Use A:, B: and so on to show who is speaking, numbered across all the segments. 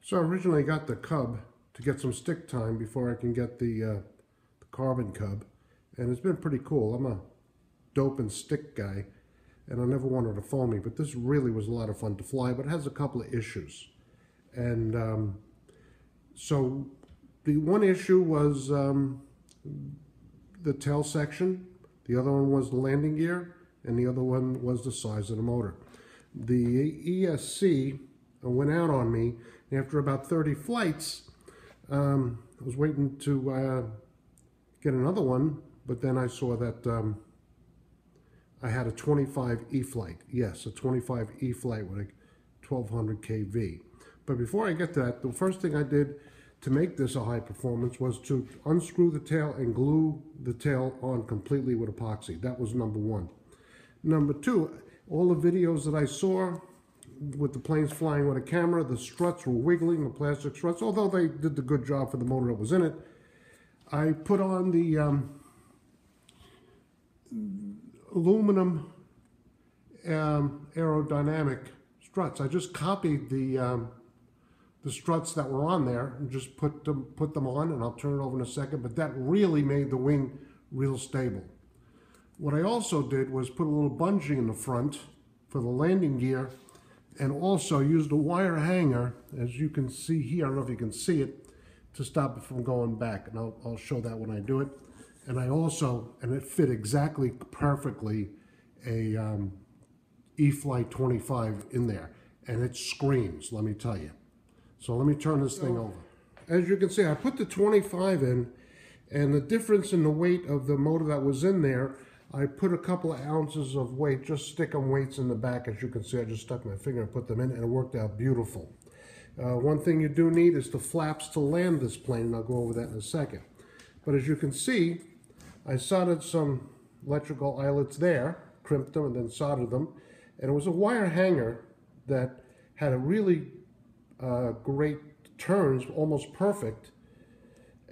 A: So I originally got the Cub to get some stick time before I can get the Carbon Cub, and it's been pretty cool. I'm a dope and stick guy, and I never wanted to foamy, but this really was a lot of fun to fly, but it has a couple of issues. And so the one issue was the tail section, the other one was the landing gear, and the other one was the size of the motor. The ESC went out on me after about 30 flights. I was waiting to get another one, but then I saw that I had a 25 E-flite. Yes, a 25 E-flite with a 1200 kV. But before I get to that, the first thing I did to make this a high performance was to unscrew the tail and glue the tail on completely with epoxy. That was number one. Number two, all the videos that I saw with the planes flying with a camera, the struts were wiggling, the plastic struts, although they did the good job for the motor that was in it. I put on the aluminum aerodynamic struts. I just copied the struts that were on there and just put them on, and I'll turn it over in a second, but that really made the wing real stable. What I also did was put a little bungee in the front for the landing gear, and also used a wire hanger, as you can see here, I don't know if you can see it, to stop it from going back, and I'll show that when I do it. And I also, and it fit exactly perfectly, a E-flite 25 in there, and it screams, let me tell you. So let me turn this thing over. As you can see, I put the 25 in, and the difference in the weight of the motor that was in there, I put a couple of ounces of weight, just sticking weights in the back. As you can see, I just stuck my finger and put them in, and it worked out beautiful. One thing you do need is the flaps to land this plane, and I'll go over that in a second. But as you can see, I soldered some electrical eyelets there, crimped them, and then soldered them. And it was a wire hanger that had a really great turns, almost perfect,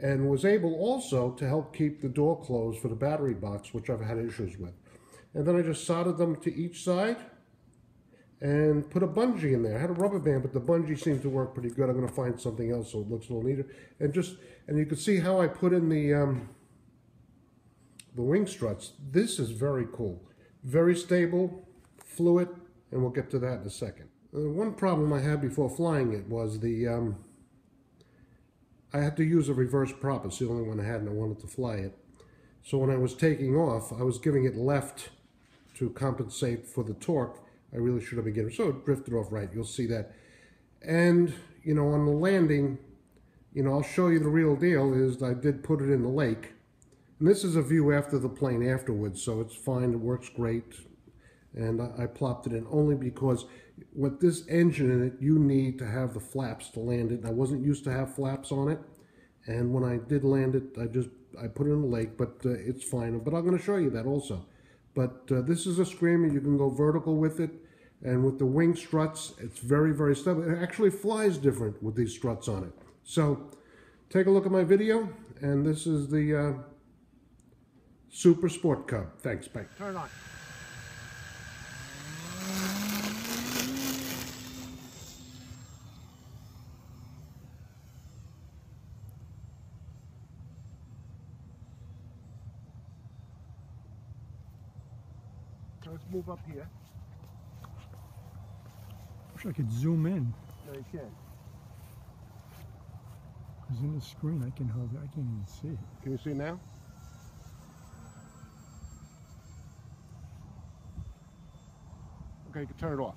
A: and was able also to help keep the door closed for the battery box, which I've had issues with. And then I just soldered them to each side and put a bungee in there. I had a rubber band, but the bungee seemed to work pretty good. I'm going to find something else so it looks a little neater. And you can see how I put in the wing struts. This is very cool. Very stable, fluid, and we'll get to that in a second. One problem I had before flying it was I had to use a reverse prop. It's the only one I had, and I wanted to fly it. So when I was taking off, I was giving it left to compensate for the torque. I really should have been getting, so it drifted off right. You'll see that. And, you know, on the landing, you know, I'll show you the real deal is I did put it in the lake. And this is a view after the plane afterwards, so it's fine, it works great. And I plopped it in only because with this engine in it, you need to have the flaps to land it. And I wasn't used to have flaps on it. And when I did land it, I put it in the lake, but it's fine. But I'm going to show you that also. But this is a Screamer. You can go vertical with it. And with the wing struts, it's very, very stable. It actually flies different with these struts on it. So take a look at my video. And this is the Super Sport Cub. Thanks, bye. Turn on. Let's move up here.
B: Wish I could zoom in.
A: No, you can't.
B: Because in the screen I can't even see it.
A: Can you see now? Okay, you can turn it off.